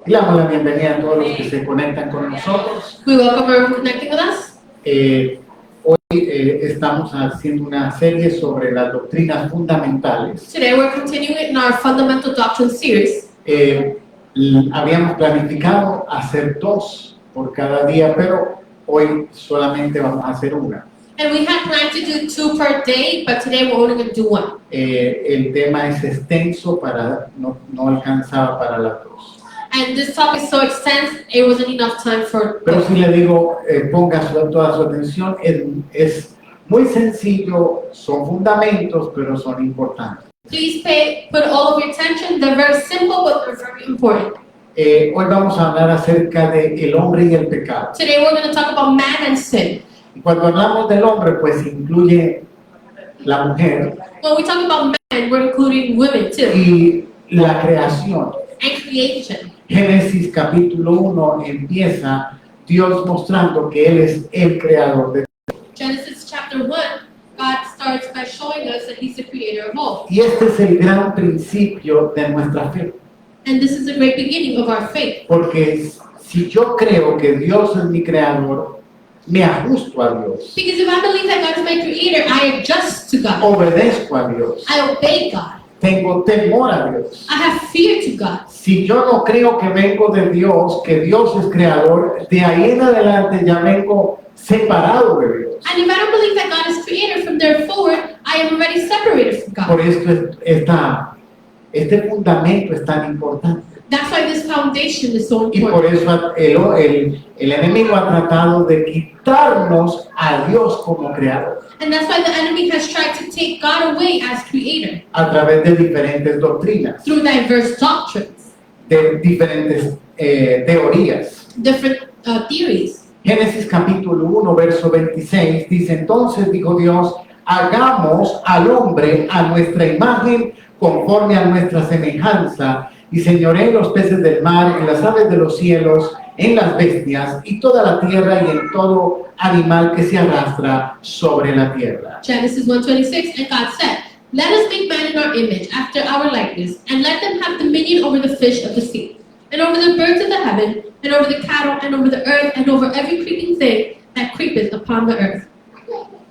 Y le damos la bienvenida a todos los que se conectan con nosotros. We welcome everyone connecting with us. Hoy estamos haciendo una serie sobre las doctrinas fundamentales. Today we're continuing in our Fundamental Doctrine series. Habíamos planificado hacer 2 por cada día, pero hoy solamente vamos a hacer una. And we had planned to do 2 per day, but today we're only going to do 1. El tema es extenso, no alcanzaba para las 2. And this topic is so extensive, it wasn't enough time for Pero both. si le digo, ponga toda su atención, es muy sencillo, son fundamentos, pero son importantes. Please put all of your attention. They're very simple, but they're very important. Hoy vamos a hablar acerca de el hombre y el pecado. Today we're going to talk about man and sin. Y cuando hablamos del hombre, pues incluye la mujer When we talk about man, we're including women too, y la creación. and creation. Génesis capítulo 1 empieza Dios mostrando que Él es el creador de todo. Genesis chapter 1, God starts by showing us that He's the creator of all. Y este es el gran principio de nuestra fe. And this is the great beginning of our faith. Porque si yo creo que Dios es mi creador, me ajusto a Dios, Because if I believe that God is my creator, I adjust to God. obedezco a Dios, I obey God. tengo temor a Dios. I have fear to God. Si yo no creo que vengo de Dios, que Dios es creador, de ahí en adelante ya vengo separado de Dios. And if I don't believe that God is creator, from there forward, I am already separated from God. Por esto este fundamento es tan importante. That's why this foundation is so Y por important. eso el enemigo ha tratado de quitarnos a Dios como creador And that's why the enemy has tried to take God away as creator a través de diferentes doctrinas, through diverse doctrines, de diferentes teorías. different theories. Génesis capítulo 1, verso 26 dice: entonces dijo Dios, hagamos al hombre a nuestra imagen, conforme a nuestra semejanza, y señoree en los peces del mar, en las aves de los cielos, en las bestias, y toda la tierra, y en todo animal que se arrastra sobre la tierra. Genesis 1:26, and God said, let us make man in our image, after our likeness, and let them have dominion over the fish of the sea, and over the birds of the heaven, and over the cattle, and over the earth, and over every creeping thing that creepeth upon the earth.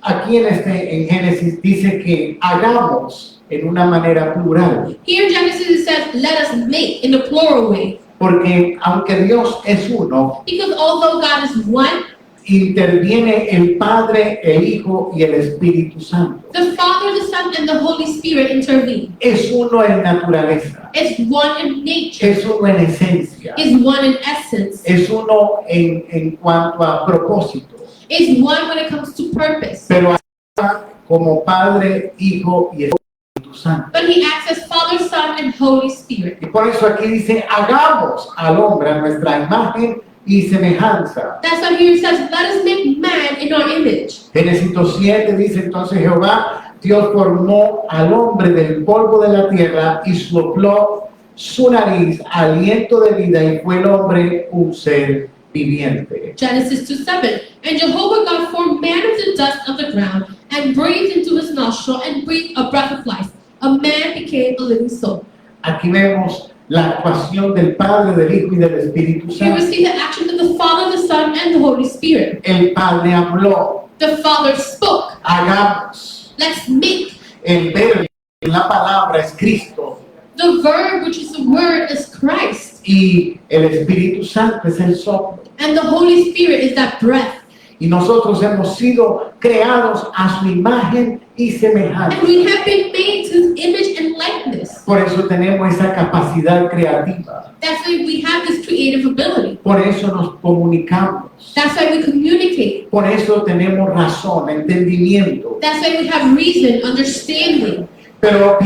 Aquí en Génesis dice que hagamos en una manera plural, Here in Genesis it says, let us make, in the plural way, porque aunque Dios es uno, because although God is one, interviene el Padre, el Hijo y el Espíritu Santo. the Father, the Son, and the Holy Spirit intervene. Es uno en naturaleza, It's one in nature, es uno en esencia, is one in essence, es uno en cuanto a propósito, is one when it comes to purpose. pero actúa como Padre, Hijo y Espíritu Santo. But He acts as Father, Son, and Holy Spirit. Y por eso aquí dice, hagamos al hombre a nuestra imagen y semejanza. That's why here it says, let us make man in our image. Génesis 7 dice: entonces Jehová Dios formó al hombre del polvo de la tierra y sopló su nariz aliento de vida, y fue el hombre un ser viviente. Genesis 2:7. And Jehovah God formed man of the dust of the ground, and breathed into his nostril, and breathed a breath of life. A man became a living soul. Aquí vemos la actuación del Padre, del Hijo y del Espíritu Here we Santo. see the action of the Father, the Son, and the Holy Spirit. El Padre habló, The Father spoke. hagamos. Let's make. El verbo, la palabra es Cristo, The verb, which is the word, is Christ. y el Espíritu Santo es el soplo. And the Holy Spirit is that breath. Y nosotros hemos sido creados a su imagen y semejanza. And we have been made to His image and likeness. Por eso tenemos esa capacidad creativa. That's why we have this creative ability. Por eso nos comunicamos. That's why we communicate. Por eso tenemos razón, entendimiento. That's why we have reason, understanding. Pero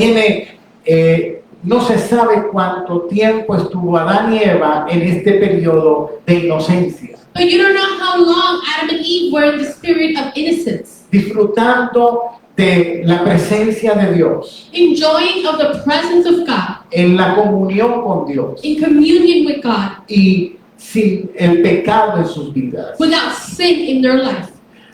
no se sabe cuánto tiempo estuvo Adán y Eva en este periodo de inocencia, But you don't know how long Adam and Eve were in the spirit of innocence, disfrutando de la presencia de Dios, enjoying of the presence of God, en la comunión con Dios in communion with God, y sin el pecado en sus vidas. without sin in their life.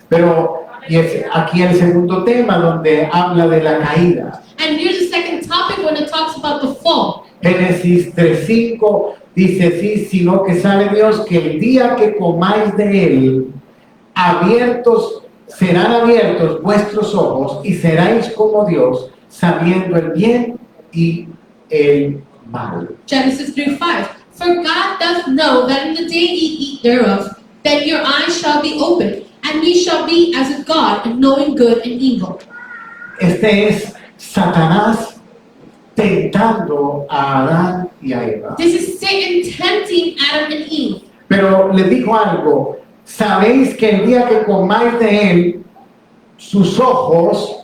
Pero y es aquí el segundo tema donde habla de la caída. And here's the second topic when it talks about the fall. Génesis 3:5 dice sí, sino que sabe Dios que el día que comáis de él, serán abiertos vuestros ojos y seréis como Dios, sabiendo el bien y el mal. Genesis 3:5. For God doth know that in the day ye eat thereof, then your eyes shall be opened, and ye shall be as a God, knowing good and evil. Este es Satanás tentando a Adán y a Eva. This is Satan tempting Adam and Eve. Pero les dijo algo, sabéis que el día que comáis de él, sus ojos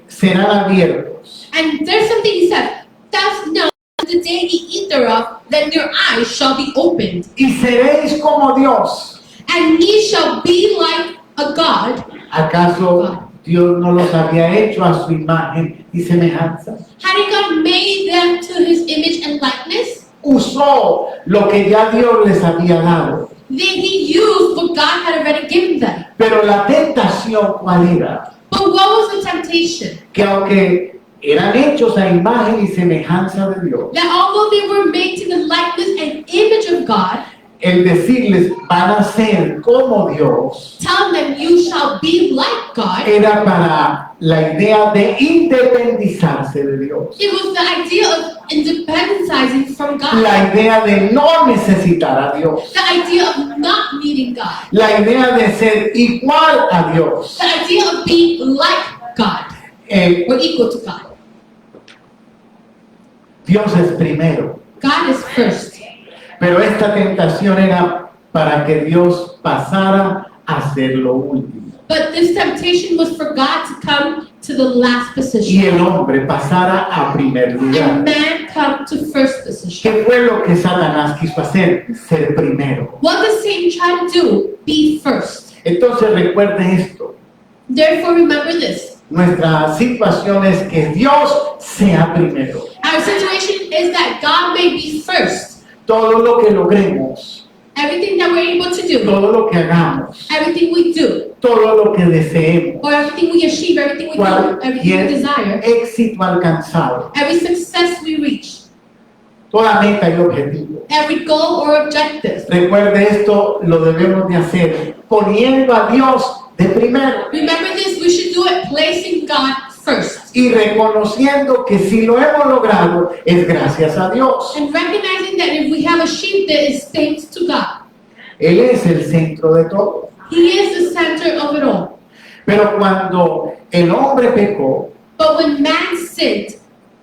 serán abiertos. And there's something he said, thus know that the day ye eat thereof, then your eyes shall be opened, Y seréis como Dios. and ye shall be like a God. ¿Acaso Dios no los había hecho a su imagen y semejanza? Hadn't God made them to his image and likeness? Usó lo que ya Dios les había dado. Then he used what God had already given them. Pero la tentación, ¿cuál era? But what was the temptation? Que aunque eran hechos a imagen y semejanza de Dios, That although they were made to the likeness and image of God, el decirles van a ser como Dios, telling them you shall be like God, era para la idea de independizarse de Dios. it was the idea of independentizing from God. La idea de no necesitar a Dios. The idea of not needing God. La idea de ser igual a Dios. The idea of being like God or equal to God. Dios es primero. God is first. Pero esta tentación era para que Dios pasara a ser lo último. But this temptation was for God to come to the last Y position. el hombre pasara a primer lugar. And man come to first position. ¿Qué fue lo que Satanás quiso hacer? Ser primero. What does Satan try to do? Be first. Entonces recuerde esto. Therefore remember this. Nuestra situación es que Dios sea primero. Our situation is that God may be first. Todo lo que logremos, Everything that we're able to do, todo lo que hagamos, everything we do, todo lo que deseemos, or everything we achieve, everything we do, everything we cualquier desire, éxito alcanzado, every success we reach, toda meta y objetivo. every goal or objective. Recuerde esto, lo debemos de hacer poniendo a Dios de primero Remember this, we should do it placing God first. y reconociendo que si lo hemos logrado es gracias a Dios. And recognizing that if we have achieved it, it's thanks to God. Él es el centro de todo. He is the center of it all. Pero cuando el hombre pecó, But when man sinned,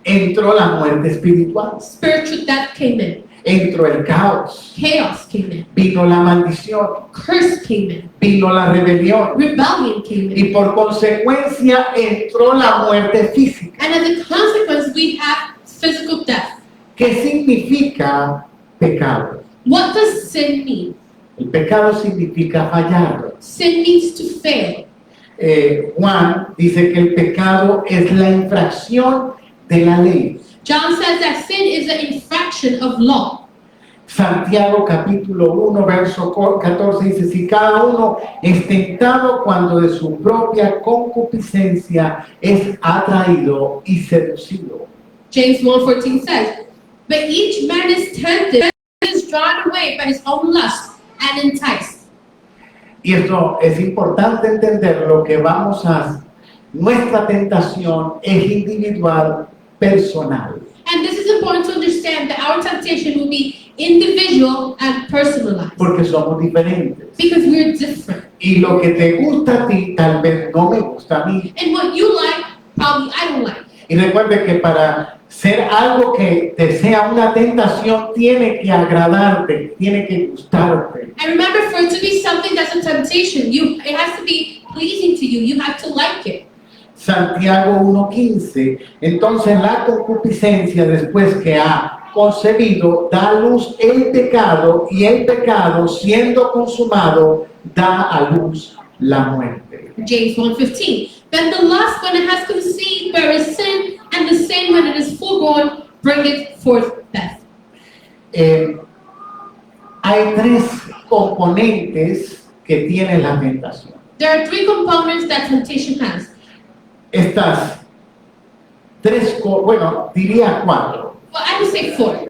entró la muerte espiritual, spiritual death came in, entró el caos, chaos came in, vino la maldición, curse came in, vino la rebelión rebellion came y in. por consecuencia entró la muerte física. And as a consequence, we have physical death. ¿Qué significa pecado? What does sin mean? El pecado significa fallar. Sin means to fail. Juan dice que el pecado es la infracción de la ley. John says that sin is an infraction of law. Santiago capítulo 1 verso 14 dice, si cada uno es tentado cuando de su propia concupiscencia es atraído y seducido. James 1:14 says, but each man is tempted and is drawn away by his own lust and enticed. Y esto es importante entender lo que vamos a... Nuestra tentación es individual, personal. And this is important to understand that our temptation will be individual and personalized Porque somos diferentes. because we're different. Y lo que te gusta a ti, tal vez no me gusta a mí. And what you like, probably I don't like. Y recuerde que para ser algo que te sea una tentación, tiene que agradarte, tiene que gustarte. And remember, for it to be something that's a temptation, it has to be pleasing to you. You have to like it. Santiago 1:15, entonces la concupiscencia después que ha concebido da a luz el pecado y el pecado siendo consumado da a luz la muerte. James 1:15. Then the lust, when it has conceived, beareth sin, and the sin, when it is full grown, bringeth forth death. Hay tres componentes que tiene la tentación. There are three components that temptation has. Estas tres, bueno, diría cuatro. Well, I would say four.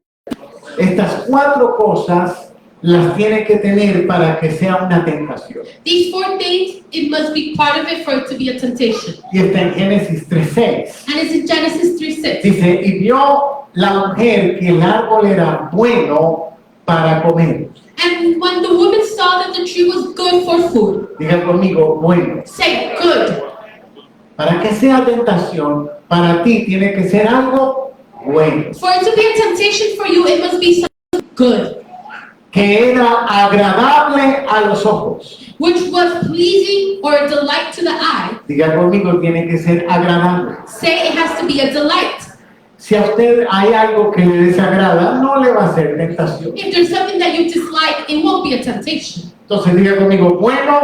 Estas 4 cosas las tiene que tener para que sea una tentación. These 4 things, it must be part of it for it to be a temptation. Y está en Génesis 3:6. And it's in Genesis 3:6. Dice, y vio la mujer que el árbol era bueno para comer. And when the woman saw that the tree was good for food, Diga conmigo, bueno. say good. Para que sea tentación, para ti tiene que ser algo bueno. For it to be a temptation for you, it must be something good, Que era agradable a los ojos. which was pleasing or a delight to the eye. Diga conmigo, tiene que ser agradable. Say it has to be a delight. Si a usted hay algo que le desagrada, no le va a ser tentación. If there's something that you dislike, it won't be a temptation. Entonces diga conmigo, bueno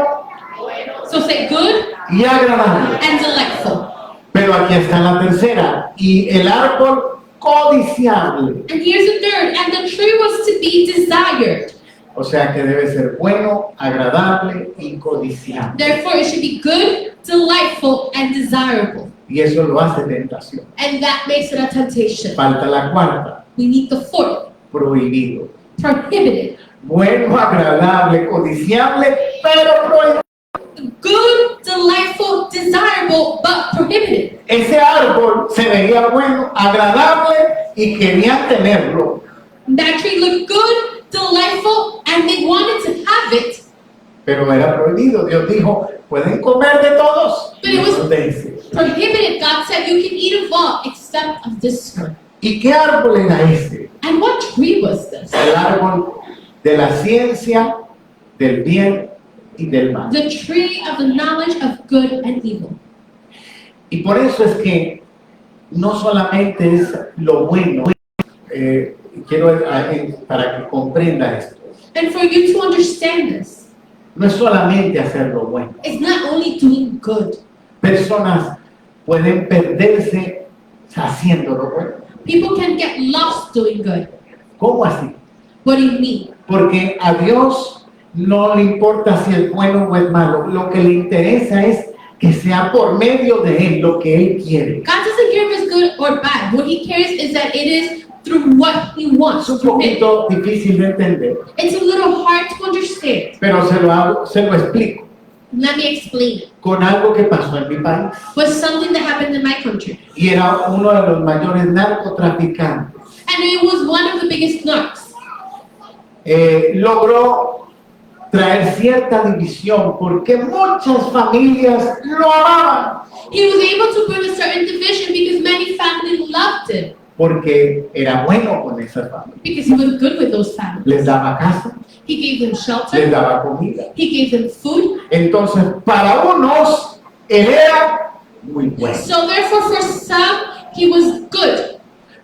So say good y agradable. and delightful. Pero aquí está la tercera. Y el árbol codiciable. And here's the third, and the tree was to be desired. O sea que debe ser bueno, agradable y codiciable. Therefore, it should be good, delightful, and desirable. Y eso lo hace tentación. And that makes it a temptation. Falta la cuarta, We need the fourth, prohibido. prohibited. Bueno, agradable, codiciable, pero prohibido. Good, delightful, desirable, but prohibited. Ese árbol se veía bueno, agradable y querían tenerlo. That tree looked good, delightful, and they wanted to have it. Pero era prohibido. Dios dijo, pueden comer de todos. But it was- No de ese. Prohibited, God said, you can eat of all except of this one. ¿Y qué árbol era ese? And what tree was this? El árbol de la ciencia, del bien y del mal. The tree of the knowledge of good and evil. Y por eso es que no solamente es lo bueno, quiero para que comprenda esto, And for you to understand this, no es solamente hacer lo bueno. it's not only doing good. Personas pueden perderse haciendo lo bueno. People can get lost doing good. ¿Cómo así? What do you mean? Porque a Dios no le importa si es bueno o es malo. Lo que le interesa es que sea por medio de Él lo que Él quiere. God doesn't care if it's good or bad. What He cares is that it is through what He wants. Es un Through it. poquito difícil de entender, It's a little hard to understand. pero se lo explico Let me explain it. con algo que pasó en mi país. Was something that happened in my country. Y era uno de los mayores narcotraficantes. And it was one of the biggest narcs. Logró traer cierta división porque muchas familias lo amaban, He was able to bring a certain division because many families loved him. porque era bueno con esa familia. Because he was good with those families. Les daba casa, He gave them les shelter. daba comida. He gave them food. Entonces, para unos, él era muy bueno, So therefore, for some, he was good.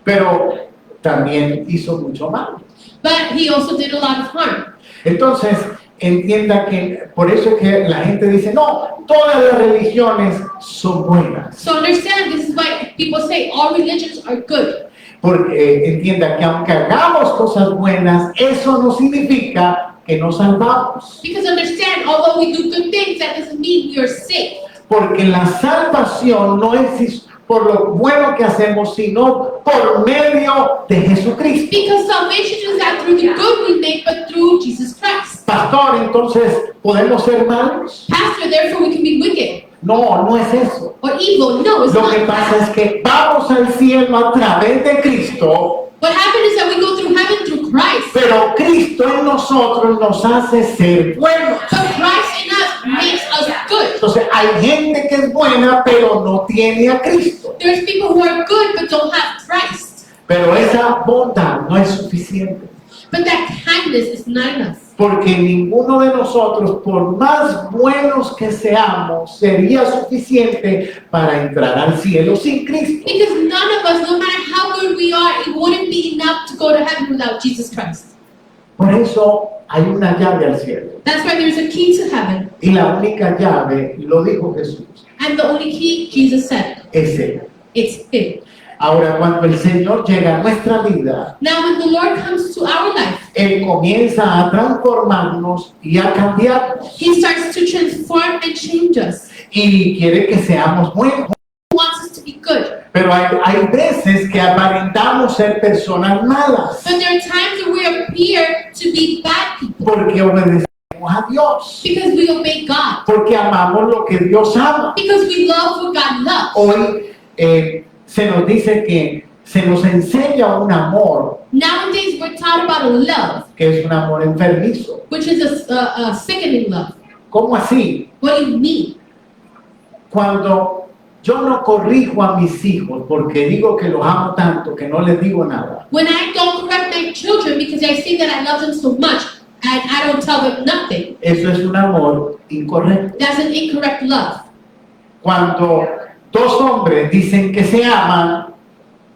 pero también hizo mucho mal. But he also did a lot of harm. Entonces, entienda que por eso es que la gente dice, no, todas las religiones son buenas. So understand, this is why people say all religions are good. Porque entienda que aunque hagamos cosas buenas, eso no significa que nos salvamos. Because understand, although we do good things, that doesn't mean we are safe. Porque la salvación no es por lo bueno que hacemos, sino por medio de Jesucristo. Because salvation is not through the good we make, but through Jesus Christ. Pastor, entonces, ¿podemos ser malos? Pastor, therefore we can be wicked No, no es eso. or evil. No, it's Lo que not. pasa es que vamos al cielo a través de Cristo, What happened is that we go through heaven through Christ. pero Cristo en nosotros nos hace ser buenos. But Christ in us makes us good. Entonces, hay gente que es buena, pero no tiene a Cristo. There's people who are good but don't have Christ. Pero esa bondad no es suficiente. But that kindness is not enough. Porque ninguno de nosotros, por más buenos que seamos, sería suficiente para entrar al cielo sin Cristo. Because none of us, no matter how good we are, it wouldn't be enough to go to heaven without Jesus Christ. Por eso hay una llave al cielo. That's why there's a key to heaven. Y la única llave, lo dijo Jesús, And the only key, Jesus said, es Él. it's Him. Ahora, cuando el Señor llega a nuestra vida, Now when the Lord comes to our life, Él comienza a transformarnos y a cambiarnos. He starts to transform and change us. Y quiere que seamos buenos. He wants us to be good. Pero hay veces que aparentamos ser personas malas But there are times where we appear to be bad people porque obedecemos a Dios, because we obey God, porque amamos lo que Dios ama. because we love what God loves. Hoy se nos dice que se nos enseña un amor Nowadays, we're taught about a love, que es un amor enfermizo. which is a sickening love. ¿Cómo así? What do you mean? Cuando yo no corrijo a mis hijos porque digo que los amo tanto que no les digo nada, When I don't correct my children because I say that I love them so much and I don't tell them nothing, eso es un amor incorrecto. that's an incorrect love. Cuando dos hombres dicen que se aman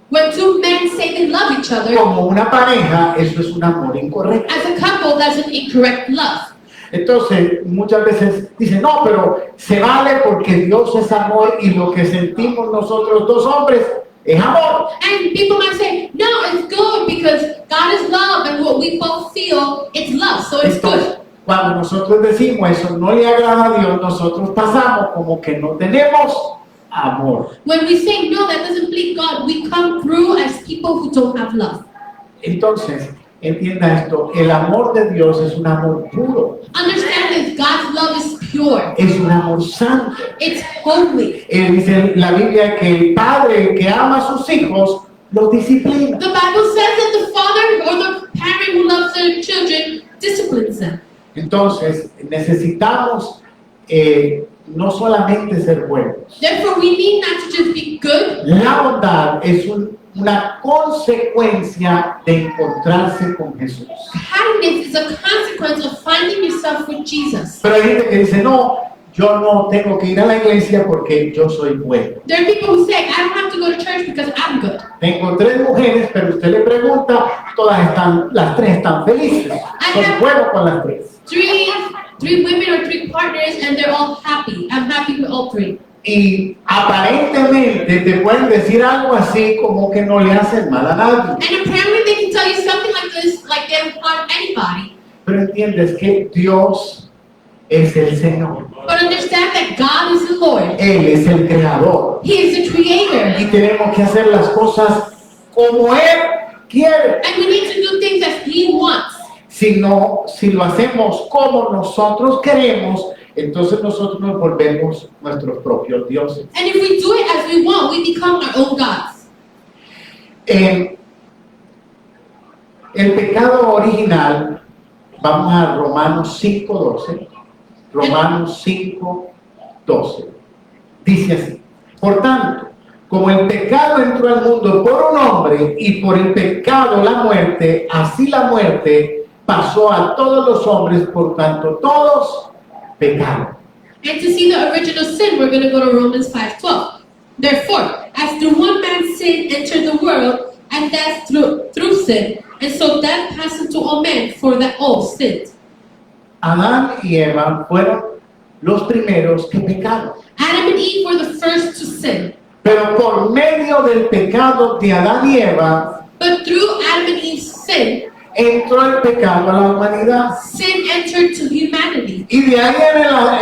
When two men say they love each other, como una pareja, eso es un amor incorrecto. as a couple, that's an incorrect love. Entonces, muchas veces dicen, no, pero se vale porque Dios es amor y lo que sentimos nosotros dos hombres es amor. And people might say, no, it's good because God is love and what we both feel, it's love, so it's Entonces, good. cuando nosotros decimos eso no le agrada a Dios, nosotros pasamos como que no tenemos amor. When we say, no, that doesn't please God, we come through as people who don't have love. Entonces, entienda esto, el amor de Dios es un amor puro, Understand this, God's love is pure. es un amor santo. It's holy. Dice la Biblia que el padre que ama a sus hijos los disciplina. The Bible says that the father or the parent who loves their children disciplines them. Entonces, necesitamos no solamente ser buenos. Therefore, we need not to just be good. La bondad es una consecuencia de encontrarse con Jesús. Kindness is a consequence of finding yourself with Jesus. Pero hay gente que dice, no, yo no tengo que ir a la iglesia porque yo soy bueno. There are people who say, I don't have to go to church because I'm good. Tengo 3 mujeres, pero usted le pregunta, las 3 están felices. Soy bueno con las 3. Three women or 3 partners and they're all happy. I'm happy with all 3. Y aparentemente te pueden decir algo así como que no le hacen mal a nadie. And apparently they can tell you something like this, like they don't harm anybody. Pero entiendes que Dios es el Señor. But understand that God is the Lord. Él es el creador. He is the creator. Y tenemos que hacer las cosas como Él quiere. And we need to do things as He wants. Si lo hacemos como nosotros queremos, entonces nosotros nos volvemos nuestros propios dioses. And if we do it as we want, we become our own gods. El pecado original, vamos a Romanos 5:12. Romanos 5:12. Dice así: por tanto, como el pecado entró al mundo por un hombre y por el pecado la muerte, así la muerte pasó a todos los hombres, por tanto todos pecaron. And to see the original sin, we're going to go to Romans 5:12. Therefore, as through one man's sin entered the world, and death through sin, and so death passed into all men, for that all sinned. Adán y Eva fueron los primeros que pecaron. Adam and Eve were the first to sin. Pero por medio del pecado de Adán y Eva, But through Adam and Eve's sin, entró el pecado a la humanidad. sin entered to humanity. Y de ahí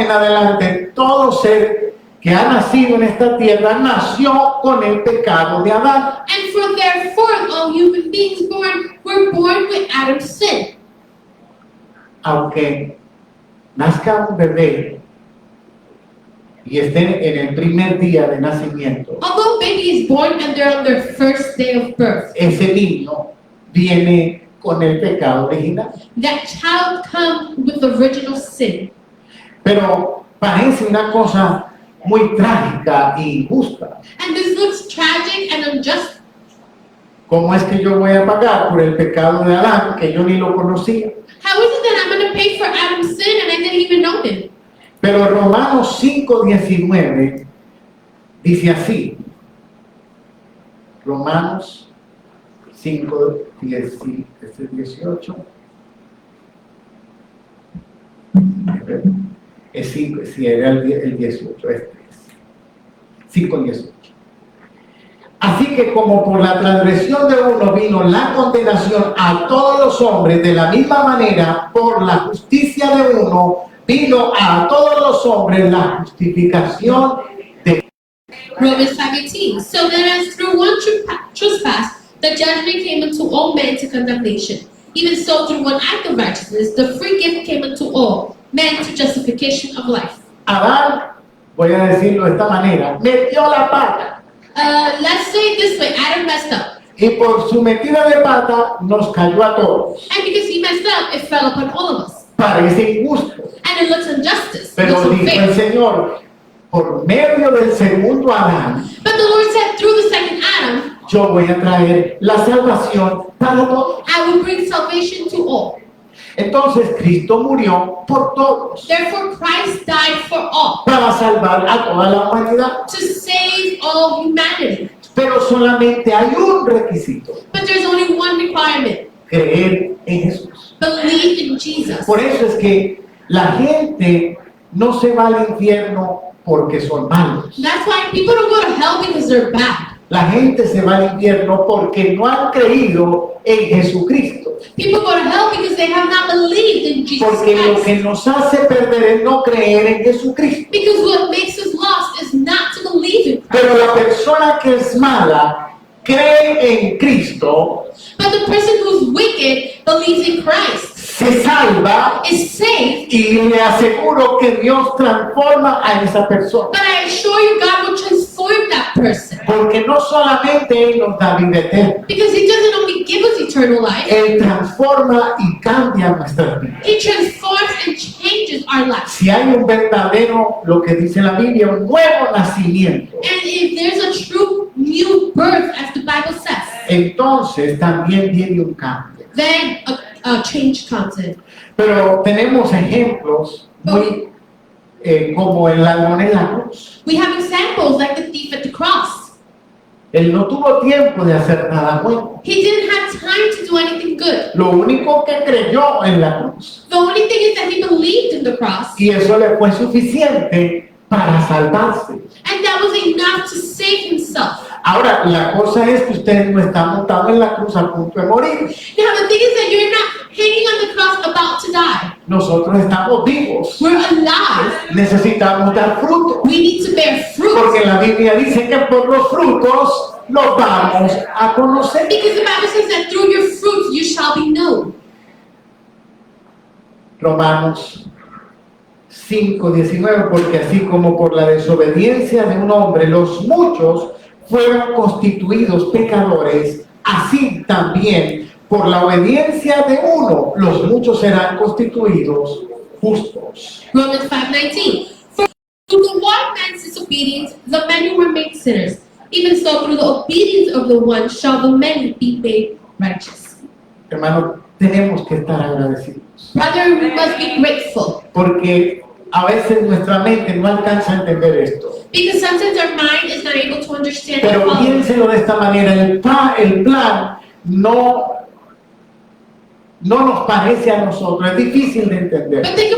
en adelante, todo ser que ha nacido en esta tierra nació con el pecado de Adán. And from therefore, all human beings born were born with Adam's sin. Aunque nazca un bebé y esté en el primer día de nacimiento, Although baby is born and they're on their first day of birth, ese niño viene con el pecado original. that child comes with the original sin. Pero parece una cosa muy trágica e injusta. And this looks tragic and unjust. ¿Cómo es que yo voy a pagar por el pecado de Adán, que yo ni lo conocía? How is it that I'm going to pay for Adam's sin and I didn't even know him? Pero Romanos 5:19 dice así. Romanos 5:18. Es 5, si era el 18, este es 5:18. Así que como por la transgresión de uno vino la condenación a todos los hombres, de la misma manera por la justicia de uno vino a todos los hombres la justificación Romans 5:18. So then as through one trespass, the judgment came unto all men to condemnation. Even so through one act of righteousness, the free gift came unto all men to justification of life. Adán, voy a decirlo de esta manera, metió la pata. Let's say it this way, Adam messed up. Y por su metida de pata nos cayó a todos. And because he messed up, it fell upon all of us. Parece injusto. And it looks injustice. It Pero looks dijo el unfair. Señor, por medio del segundo Adán, But the Lord said, through the second Adam, yo voy a traer la salvación para todos. I will bring salvation to all. Entonces Cristo murió por todos, Therefore Christ died for all, para salvar a toda la humanidad. to save all humanity. Pero solamente hay un requisito, But there's only one requirement. creer en Jesús. Believe in Jesus. Por eso es que la gente no se va al infierno porque son malos. That's why people don't go to hell because they're bad. La gente se va al infierno porque no han creído en Jesucristo. People go to hell because they have not believed in Jesus Porque lo Christ. que nos hace perder es no creer en Jesucristo. Because what makes us lost is not to believe in Christ. Pero la persona que es mala cree en Cristo, But the person who's wicked believes in Christ, se salva is saved. y le aseguro que Dios transforma a esa persona. But I assure you, God will transform that person. Porque no solamente Él nos da vida eterna, Because He doesn't only give us eternal life, Él transforma y cambia nuestras vidas. He transforms and changes our lives. Si hay un verdadero, lo que dice la Biblia, un nuevo nacimiento, And if there's a true new birth, as the Bible says, entonces también viene un cambio. then a change comes in. Pero tenemos ejemplos muy como el ladrón en la cruz. We have examples like the thief at the cross. Él no tuvo tiempo de hacer nada bueno. He didn't have time to do anything good. Lo único que creyó en la cruz. The only thing is that he believed in the cross, Y eso le fue suficiente para salvarse. and that was enough to save himself. Ahora, la cosa es que usted no está montado en la cruz a punto de morir. Now, the thing is that you're not hanging on the cross about to die. Nosotros estamos vivos. We're alive. Necesitamos dar fruto. We need to bear fruit. Porque la Biblia dice que por los frutos los vamos a conocer. Because the Bible says that through your fruits you shall be known. Romanos 5:19, porque así como por la desobediencia de un hombre los muchos fueron constituidos pecadores, así también por la obediencia de uno los muchos serán constituidos justos. Romans 5:19. For through the one man's disobedience, the many were made sinners. Even so, through the obedience of the one shall the many be made righteous. Hermano, tenemos que estar agradecidos, Brother, we must be grateful. porque a veces nuestra mente no alcanza a entender esto. Because sometimes our mind is not able to understand the Pero following. piénselo de esta manera, el plan no nos parece a nosotros, es difícil de entender, But think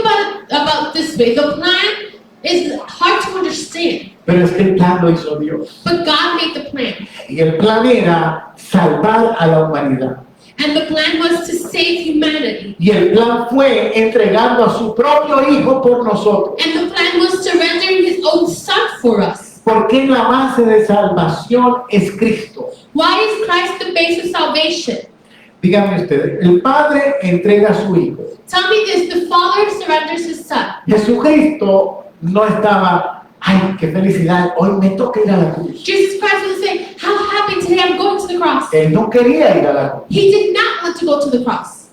about it this way. The plan is hard to understand. pero es que el plan lo hizo Dios. But God made the plan. Y el plan era salvar a la humanidad. And the plan was to save humanity. Y el plan fue entregando a su propio Hijo por nosotros. And the plan was to render His own Son for us. Porque la base de salvación es Cristo. Why is Christ the base of salvation? Díganme ustedes, el Padre entrega a su Hijo. Tell me this, the Father surrenders His Son. Jesucristo no estaba, ay, qué felicidad, hoy me toca ir a la cruz. Jesus Christ was saying, how happy today I'm going to the cross. Él no quería ir a la cruz. He did not want to go to the cross.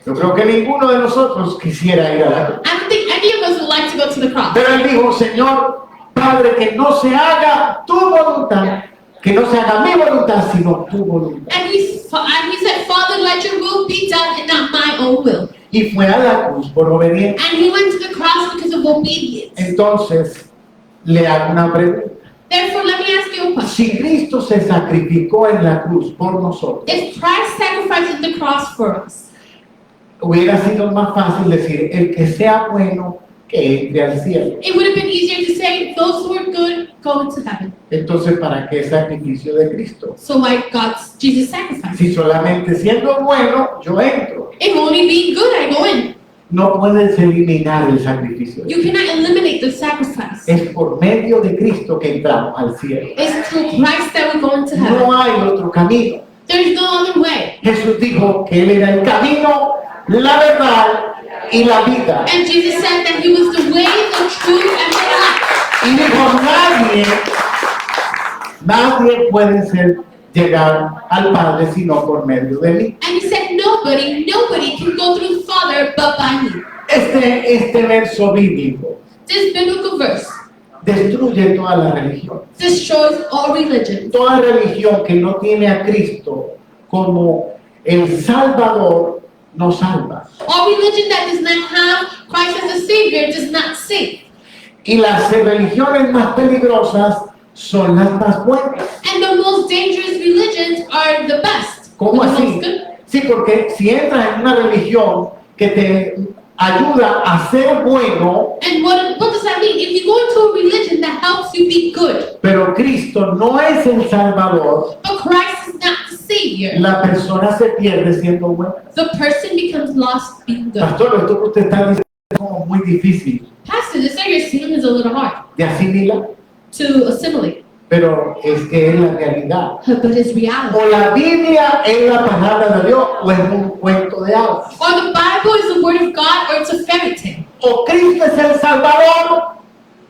Yo creo que ninguno de nosotros quisiera ir a la cruz. I don't think any of us would like to go to the cross. Pero Él dijo, Señor, Padre, que no se haga tu voluntad, que no se haga mi voluntad, sino tu voluntad. And he said, Father, let your will be done and not my own will. Y fue a la cruz por obediencia. And he went to the cross because of obedience. Entonces, le hago una pregunta. Therefore, let me ask you a question. Si Cristo se sacrificó en la cruz por nosotros, If Christ sacrificed the cross for us, hubiera sido más fácil decir, el que sea bueno, que entre al cielo. it would have been easier to say, those who are good go into heaven. Entonces, ¿para qué sacrificio de Cristo? So why Jesus sacrificed? Si solamente siendo bueno, yo entro. If only being good, I go in. no puedes eliminar el sacrificio. You cannot eliminate the sacrifice. Es por medio de Cristo que entramos al cielo. It's through Christ that we go into heaven. No hay otro camino. There is no other way. Jesús dijo que Él era el camino, la verdad y la vida. And Jesus said that He was the way, the truth, and the life. Y dijo, nadie puede llegar al Padre sino por medio de mí. And He said nobody can go through the Father but by me. Este verso bíblico This biblical verse destruye toda la religión. destroys all religion. Toda religión que no tiene a Cristo como el Salvador no salva. All religion that does not have Christ as a Savior does not save. Y las religiones más peligrosas son las más buenas. And the most dangerous religions are the best. ¿Cómo The así? most good. Sí, porque si entras en una religión que te ayuda a ser bueno, And what does that mean? If you go into a religion that helps you be good, pero Cristo no es el Salvador, but Christ is not the Savior, la persona se pierde siendo buena. the person becomes lost being good. Pastor, esto que usted está diciendo es como muy difícil Pastor, this that you're saying is a little hard de asimilar, to assimilate, pero es que es la realidad. but it's reality. O la Biblia es la palabra de Dios o es un cuento de hadas. Or the Bible is the Word of God, or it's a fairy tale. O Cristo es el Salvador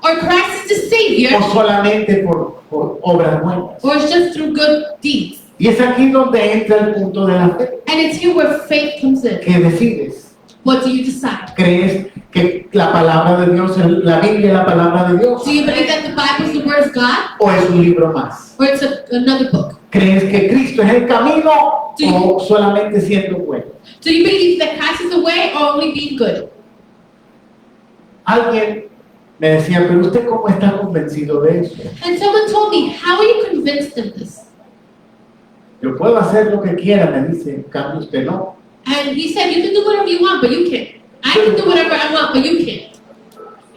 Or Christ is the Savior, o solamente por obras buenas. or it's just through good deeds. Y es aquí donde entra el punto de la fe. And it's here where faith comes in. ¿Qué decides? What do you decide? ¿Crees que la palabra de Dios, la Biblia es la palabra de Dios? Do you believe that the Bible is the Word of God, ¿O es un libro más? or it's another book? ¿Crees que Cristo es el camino o solamente siendo bueno? Do you believe that Christ is the way, or only being good? Alguien me decía, pero usted cómo está convencido de eso. And someone told me, how are you convinced of this? Yo puedo hacer lo que quiera, me dice, en cambio usted no. And he said, you can do whatever you want, but you can't. I can do whatever I want, but you can't.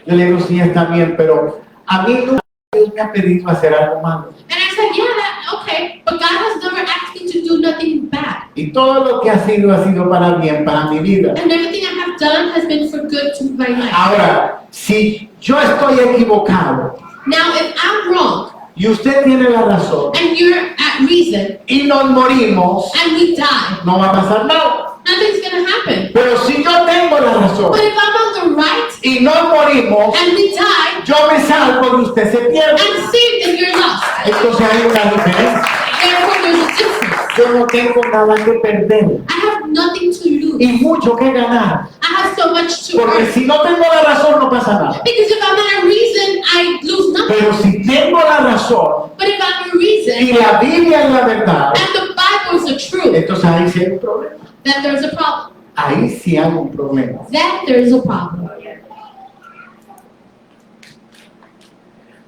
Yo le digo, sí, está bien, pero a mí nunca Dios me ha pedido hacer algo malo. And I said, yeah, okay, but God has never asked me to do nothing bad. Y todo lo que ha sido para bien, para mi vida. And everything I have done has been for good to my life. Ahora, si yo estoy equivocado Now, if I'm wrong, y usted tiene la razón and you're at reason, y nos morimos, and we die, no va a pasar nada. nothing's gonna happen. Pero si yo tengo la razón But if I'm on the right, y nos morimos, and we die, yo me salvo y usted se pierde. I'm saved and you're lost. Entonces hay una diferencia. Therefore, there's a difference. Yo no tengo nada que perder I have nothing to lose. y mucho que ganar. I have so much to Porque earn. si no tengo la razón, no pasa nada. Because if I'm at a reason, I lose nothing. Pero si tengo la razón But if I'm a y reason, la Biblia es la verdad, and the Bible is the truth, entonces ahí sí hay un problema. then there's a problem. Ahí sí hay un problema. Then there's a problem.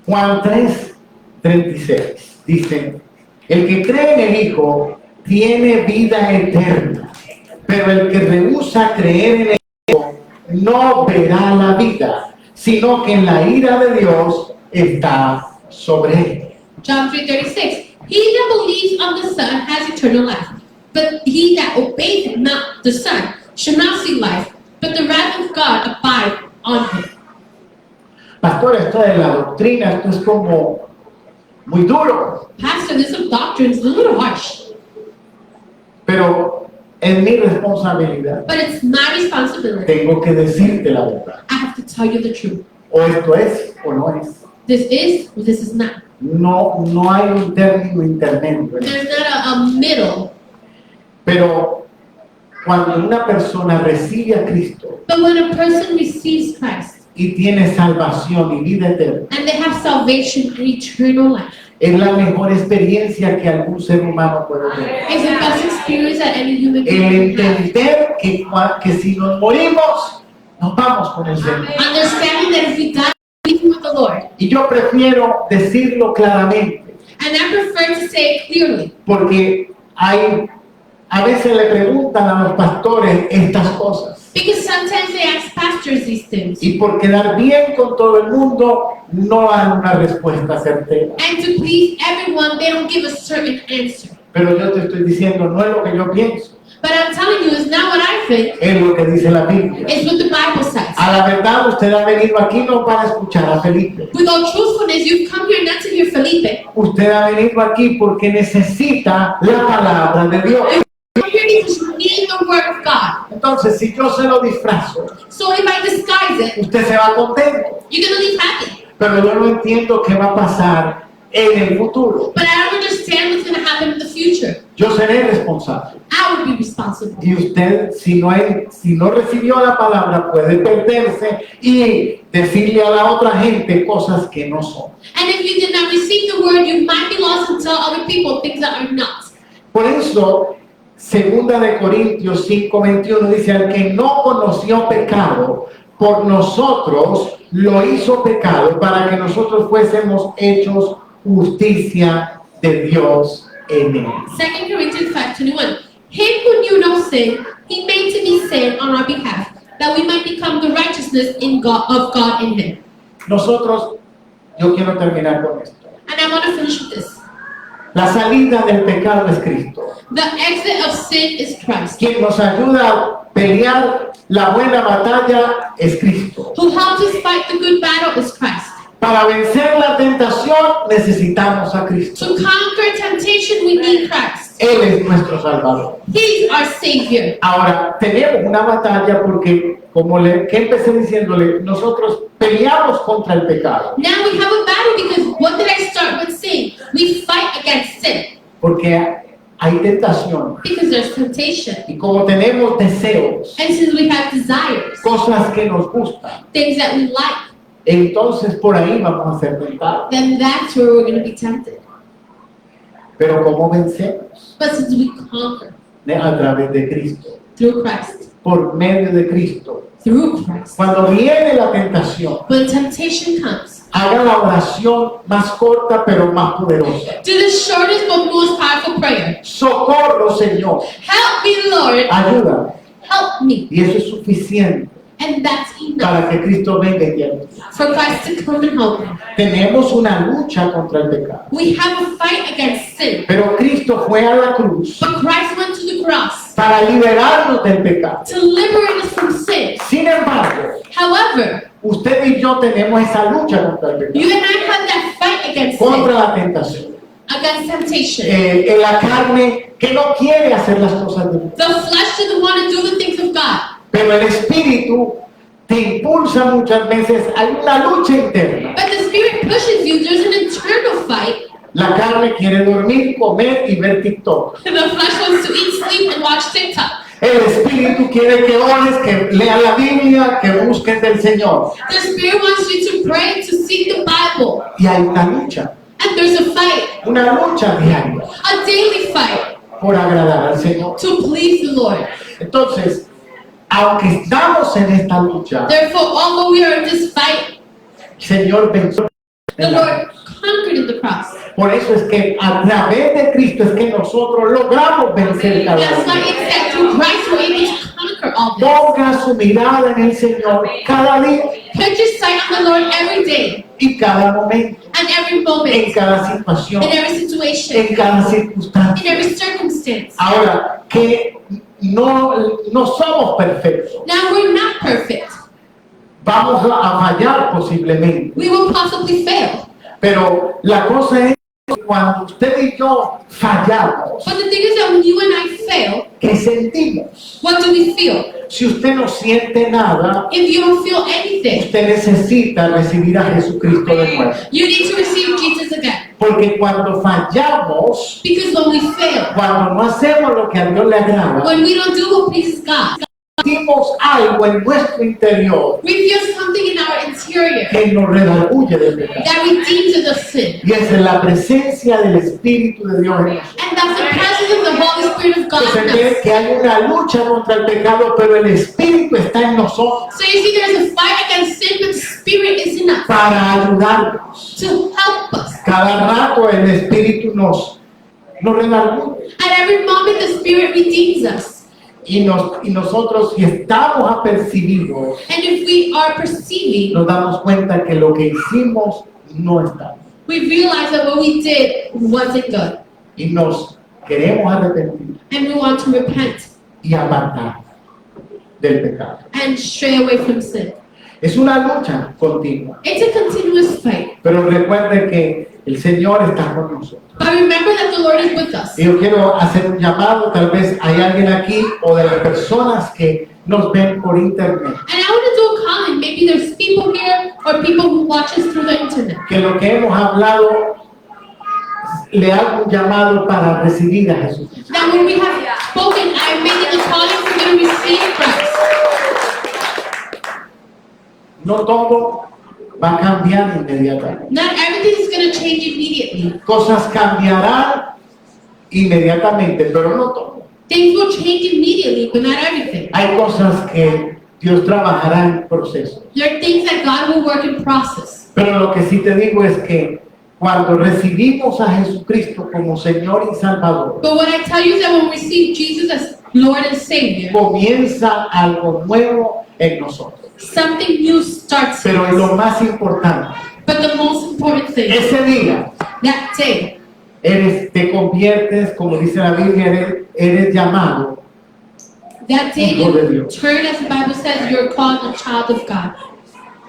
Juan 3:36 dice, el que cree en el Hijo tiene vida eterna, pero el que rehúsa creer en el Hijo no verá la vida, sino que en la ira de Dios está sobre él. John 3:36. He that believes on the Son has eternal life, but he that obeyeth not the Son shall not see life, but the wrath of God abide on him. Pastor, esto de la doctrina, esto es como muy duro, Pastor, this doctrine is a little harsh, pero es mi responsabilidad. but it's my responsibility. Tengo que decirte la verdad. I have to tell you the truth. O esto es o no es. This is or this is not. No hay un término intermedio. There's not a middle. Pero cuando una persona recibe a Cristo But when a person receives Christ y tiene salvación y vida eterna, and they have salvation and eternal life, es la mejor experiencia que algún ser humano puede tener. it's the best experience that any human El being can have. entender que si nos morimos, nos vamos con el Señor. Understanding that if we die, we live with the Lord. Y yo prefiero decirlo claramente, And I prefer to say it clearly. porque a veces le preguntan a los pastores estas cosas. Because sometimes they ask pastors these things. Y por quedar bien con todo el mundo, no dan una respuesta certera. And to please everyone, they don't give a certain answer. Pero yo te estoy diciendo, no es lo que yo pienso, But I'm telling you, it's not what I think. es lo que dice la Biblia. It's what the A la verdad, usted ha venido aquí no para escuchar a Felipe. With all truthfulness, you've come here not to hear Felipe. Usted ha venido aquí porque necesita la palabra de Dios. You're here because you need the word of God. Entonces, si yo se lo disfrazo, So if I disguise it, usted se va contento. you're going to leave happy. Pero yo no entiendo qué va a pasar en el futuro. But I don't understand what's going to happen in the future. Yo seré responsable. I would be responsible. Y usted, si no recibió la palabra, puede perderse y decirle a la otra gente cosas que no son. And if you did not receive the word, you might be lost and tell other people things that are not. Por eso, 2 de Corintios 5:21 dice, al que no conoció pecado, por nosotros lo hizo pecado para que nosotros fuésemos hechos justicia de Dios en él. 2 Corinthians 5:21. Him who knew no sin, he made to be sin on our behalf, that we might become the righteousness of God in him. Nosotros, yo quiero terminar con esto. And I want to finish with this. La salida del pecado es Cristo. The exit of sin is Christ. Quien nos ayuda a pelear la buena batalla es Cristo. Who helps us fight the good battle is Christ. Para vencer la tentación necesitamos a Cristo. To conquer temptation, we need Christ. Él es nuestro Salvador. He's our Savior. Ahora, tenemos una batalla porque, que empecé diciéndole, nosotros peleamos contra el pecado. Now we have a battle because what did I start with saying? We fight against sin. Porque hay tentación. Because there's temptation. Y como tenemos deseos, And since we have desires, cosas que nos gustan, things that we like, entonces por ahí vamos a ser tentados. then that's where we're going to be tempted. Pero ¿cómo vencemos? But since we conquer A través de Cristo, through Christ, por medio de Cristo. through Christ, Cuando viene la tentación, when temptation comes, haga la oración más corta pero más poderosa. do the shortest but most powerful prayer. Socorro, Señor, Help me, Lord. ayúdame. Help me. Y eso es suficiente And that's enough para que Cristo venga y te ayude. for Christ to come and help me. Tenemos una lucha contra el pecado. We have a fight against sin. Pero Cristo fue a la cruz But Christ went to the cross para liberarnos del pecado. to liberate us from sin. Sin embargo, However, usted y yo tenemos esa lucha contra el you pecado, and I have that fight against contra sin, la tentación. against temptation. En la carne que no quiere hacer las cosas de Dios. The flesh doesn't want to do the things of God. Pero el Espíritu te impulsa muchas veces a una lucha interna. But the Spirit pushes you. There's an internal fight. La carne quiere dormir, comer y ver TikTok. The flesh wants to eat, sleep, and watch TikTok. El Espíritu quiere que ores, que leas la Biblia, que busques del Señor. The Spirit wants you to pray, to seek the Bible. Y hay una lucha And there's a fight, diaria a daily fight, por agradar al Señor. to please the Lord. Entonces, aunque estamos en esta lucha, Therefore, although we are in this fight, el Señor venció. the Lord conquered in the cross. Por eso es que a través de Cristo es que nosotros logramos vencer cada That's why día. it's that through Christ we're able to conquer all this. Ponga su mirada en el Señor cada día Put your sight on the Lord every day, y cada momento, and every en moment, cada situación, in every situation, en cada in circunstancia. every circumstance. Ahora, que no somos perfectos, Now, we're not perfect. vamos a fallar posiblemente, We will possibly fail. pero la cosa es que cuando usted y yo fallamos, But the thing is that when you and I fail, ¿qué sentimos? what do we feel? Si usted no siente nada, If you don't feel anything, usted necesita recibir a Jesucristo de nuevo. you need to receive Jesus again. Porque cuando fallamos, Because when we fail, cuando no hacemos lo que a Dios le agrada, when we don't do what pleases God, sentimos algo en nuestro interior we feel something in our interior que nos redarguye del pecado. that redeems us of sin. Y esa es la presencia del Espíritu de Dios en nosotros. And that's the presence of the Holy Spirit of God Entonces in ve us. que hay una lucha contra el pecado, pero el Espíritu está en nosotros So you see, there's a fight against sin, but the Spirit is in us para ayudarnos. to help us. Cada rato el Espíritu nos redarguye. At every moment, the Spirit redeems us. Y nosotros, si estamos apercibidos, And if we are perceiving, nos damos cuenta que lo que hicimos no está bien. we realize that what we did wasn't good. Y nos queremos arrepentir And we want to repent y apartar del pecado. and stray away from sin. Es una lucha continua. It's a continuous fight. Pero recuerde que el Señor está con nosotros. But remember that the Lord is with us. Y yo quiero hacer un llamado, tal vez hay alguien aquí o de las personas que nos ven por internet, And I want to do a calling. Maybe there's people here or people who watch us through the internet. que lo que hemos hablado le hago un llamado para recibir a Jesús. That when we have spoken, I'm making a calling for you to receive Christ. No todo va a cambiar inmediatamente. Not everything is going to change immediately. Cosas cambiarán inmediatamente, pero no todo. Things will change immediately, but not everything. Hay cosas que Dios trabajará en proceso. There are things that God will work in process. Pero lo que sí te digo es que cuando recibimos a Jesucristo como Señor y Salvador, But what I tell you is that when we receive Jesus as Lord and Savior, comienza algo nuevo en nosotros. something new starts. in Pero us. lo más importante, But the most important thing, ese día that day, te conviertes, como dice la Biblia, eres llamado. that day Hijo de you Dios. turn, as the Bible says, you're called a child of God.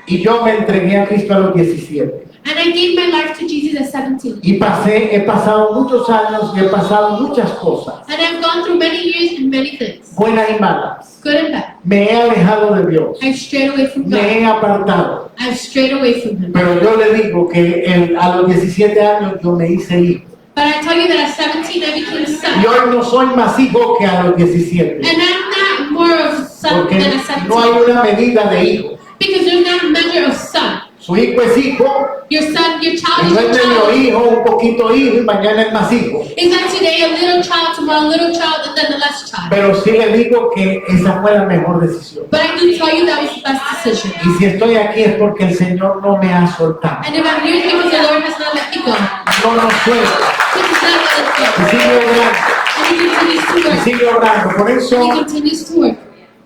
Y yo me entregué a Cristo a los 17. And I gave my life to Jesus at 17. Y he pasado muchos años y he pasado muchas cosas, And I've gone through many years and many things, buenas y malas. good and bad. Me he alejado de Dios, I've strayed away from me God. he apartado. I've strayed away from Him. Pero yo le digo que a los 17 años yo me hice hijo. But I tell you that at 17 I became a Y son. hoy no soy más hijo que a los 17. And I'm not more of son Porque than a no hay 17. una medida de hijo. Because there's not a measure of son. Su hijo es hijo, Your son, your y child no is es your medio child. hijo, un poquito hijo y mañana es más hijo. Is that today a little child, tomorrow a little child, and then a less child? Pero sí le digo que esa fue la mejor decisión. But I do tell you that was the best decision. Y si estoy aquí es porque el Señor no me ha soltado. And if I'm here, it's because the Lord has not let me go. No nos suelta. He has not let us Y go. sigue obrando. And He continues to Y work. sigue obrando. Por And He eso continues to work.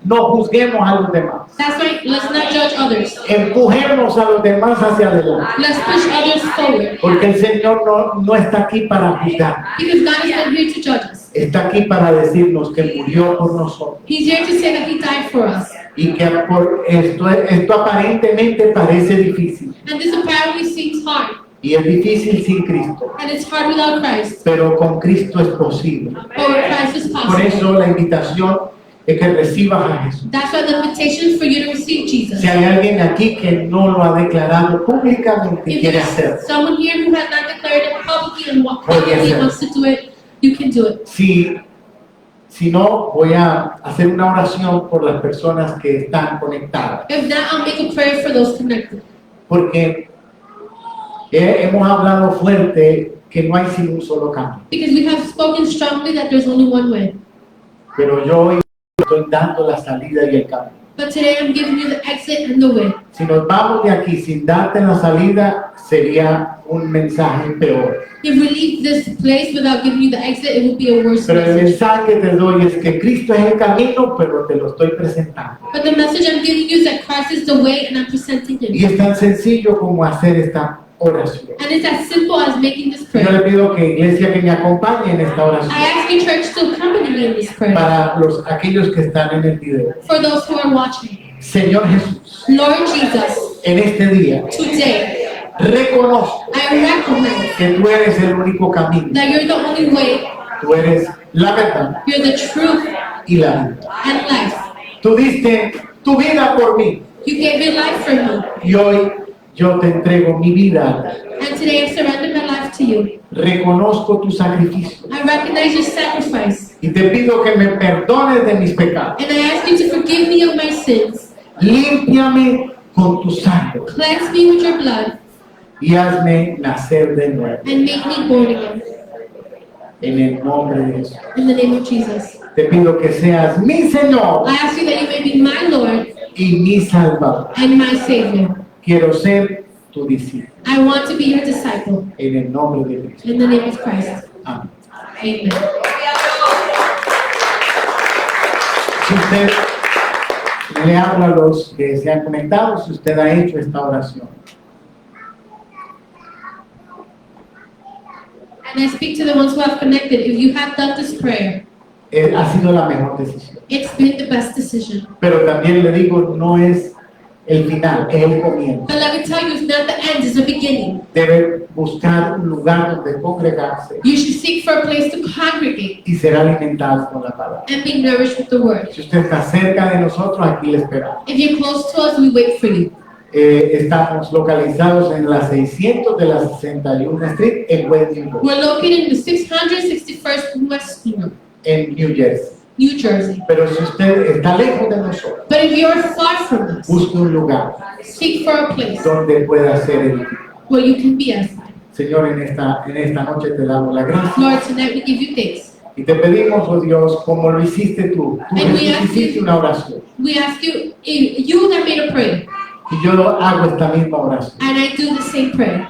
no juzguemos a los demás. That's why let's not judge others. Empujemos a los demás hacia adelante. Let's push others forward. Porque el Señor no está aquí para juzgar. Because God is not here to judge us. Está aquí para decirnos que murió por nosotros. He's here to say that He died for us. Y que por esto aparentemente parece difícil. And this apparently seems hard. Y es difícil sin Cristo. And it's hard without Christ. Pero con Cristo es posible. But with Christ is Por possible. eso la invitación es que recibas a Jesús. That's why the invitation is for you to receive Jesus. Si hay alguien aquí que no lo ha declarado públicamente y If quiere there's hacerlo, someone here who has not declared it publicly and Puede publicly hacerlo. wants to do it, you can do it. si no, voy a hacer una oración por las personas que están conectadas. If not, I'll make a prayer for those connected. Porque hemos hablado fuerte que no hay sino un solo camino. Because we have spoken strongly that there's only one way. Pero yo hoy estoy dando la salida y el camino. But today I'm giving you the exit and the way. Si nos vamos de aquí sin darte la salida, sería un mensaje peor. If we leave this place without giving you the exit, it will be a worse Pero el message. mensaje que te doy es que Cristo es el camino, pero te lo estoy presentando. But the message I'm giving you is that Christ is the way and I'm presenting Y Him. es tan sencillo como hacer esta oración. And it's as simple as making this Yo le prayer. pido que iglesia que me acompañe en esta oración I ask you, church, to accompany me in this prayer. para aquellos que están en el video. For those who are watching. Señor Jesús, Lord Jesus, en este día today reconozco I recognize que tú eres el único camino, that you're the only way, tú eres la verdad you're the truth y la vida. and life. Tú diste tu vida por mí You gave your life for me. y hoy yo te entrego mi vida. And today I surrender my life to you. Reconozco tu sacrificio I recognize your sacrifice. y te pido que me perdones de mis pecados. And I ask you to forgive me of my sins. Límpiame con tu sangre Cleanse me with your blood y hazme nacer de nuevo. and make me born again. En el nombre de Jesús. In the name of Jesus. Te pido que seas mi Señor I ask you that you may be my Lord y mi Salvador. and my Savior. Quiero ser tu discípulo. I want to be your disciple. En el nombre de Cristo. In the name of Christ. Amén. Amen. Si usted le habla a los que se han conectado, si usted ha hecho esta oración, And I speak to the ones who have connected. If you have done this prayer, ha sido la mejor decisión. it's been the best decision. Pero también le digo, no es el final, es el comienzo. But let me tell you, it's not the end, it's the beginning. Debe buscar un lugar donde congregarse You should seek for a place to congregate y ser alimentado con la palabra. and be nourished with the word. Si usted está cerca de nosotros, aquí le esperamos. If you're close to us, we wait for you. Estamos localizados en la 600 de la 61 Street en West New York, We're located in the 661st West New York, en New Jersey. New Jersey. Pero si usted está lejos de nosotros, But if you're far from us, busque un lugar seek for a place donde pueda ser edificado. where you can be edified. Señor, en esta noche te damos la gracia Lord, tonight we give you thanks. y te pedimos, oh Dios, como lo hiciste tú. Tú And we ask hiciste you- una oración We ask you, you that made a prayer, y yo hago esta misma oración. and I do the same prayer.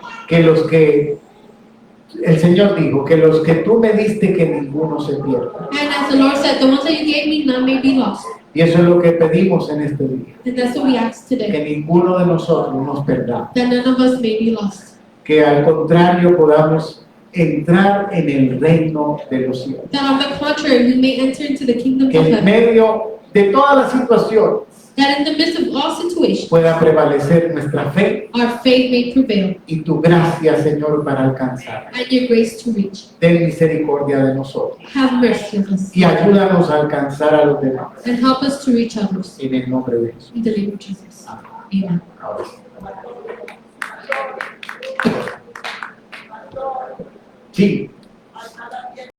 El Señor dijo que los que tú me diste que ninguno se pierda. And as the Lord said, the ones that you gave me, none may be lost. Y eso es lo que pedimos en este día. And that's what we ask Que today, ninguno de nosotros nos perdamos. that none of us may be lost. Que al contrario podamos entrar en el reino de los cielos. That on the contrary, we may enter into the kingdom Que of en heaven. medio de todas las situaciones That in the midst of all situations, pueda prevalecer nuestra fe our faith may prevail, y tu gracia, Señor, para alcanzar. and your grace to reach. Ten misericordia de nosotros Have mercy on us, y ayúdanos a alcanzar a los demás. and help us to reach others. En el nombre de Jesús. In the name of Jesus. Amen. Ahora sí. Sí.